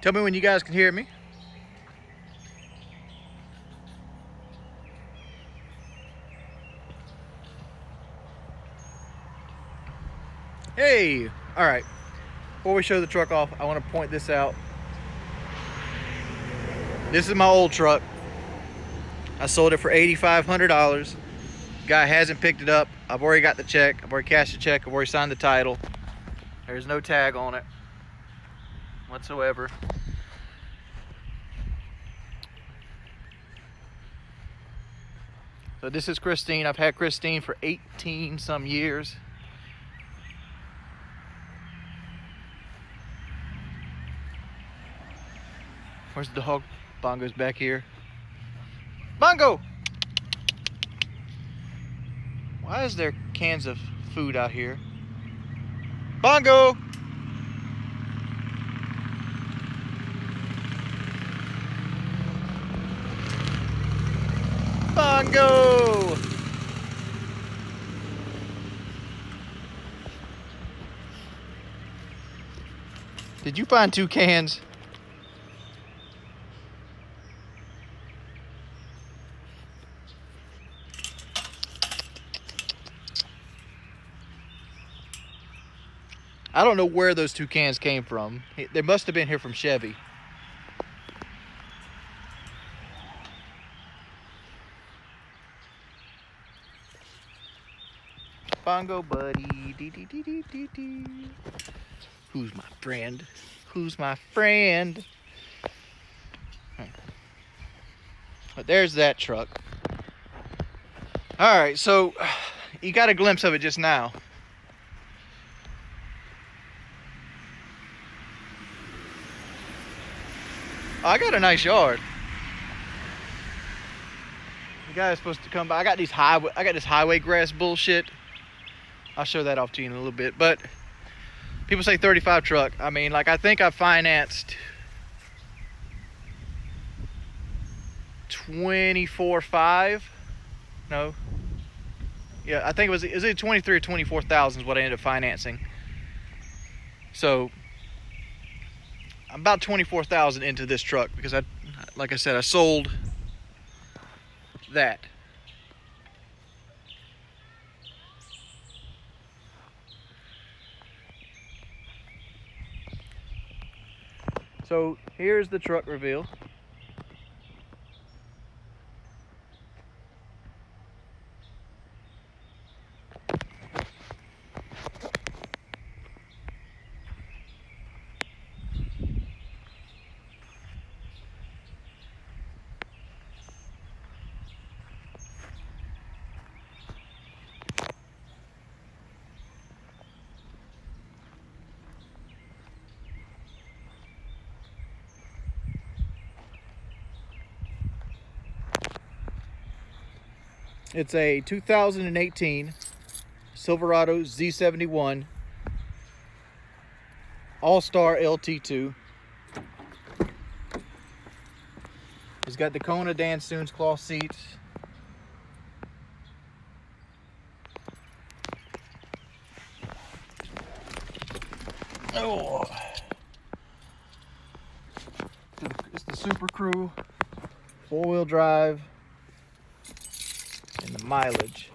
Tell me when you guys can hear me. Hey, all right. Before we show the truck off, I want to point this out. This is my old truck. I sold it for $8,500. Guy hasn't picked it up. I've already got the check. I've already cashed the check. I've already signed the title. There's no tag on it whatsoever. So this is Christine. I've had Christine for 18 some years. Where's the dog? Bongo's back here. Bongo! Why is there cans of food out here? Bongo! Bongo! Did you find 2 cans? I don't know where those 2 cans came from. They must have been here from Chevy. Bongo buddy, dee dee dee dee dee dee. Who's my friend? Who's my friend? But there's that truck. All right, so you got a glimpse of it just now. I got a nice yard. The guy is supposed to come by. I got this highway grass bullshit. I'll show that off to you in a little bit. But people say 35 truck. I mean, like, I think I financed 24.5. No. Yeah, I think it was either 23 or 24,000 is what I ended up financing. So I'm about 24,000 into this truck because like I said, I sold that. So here's the truck reveal. It's a 2018 Silverado Z71 All-Star LT2. It's got the Kona Dan Soons cloth seats. Oh, it's the Super Crew, 4-wheel drive. And the mileage.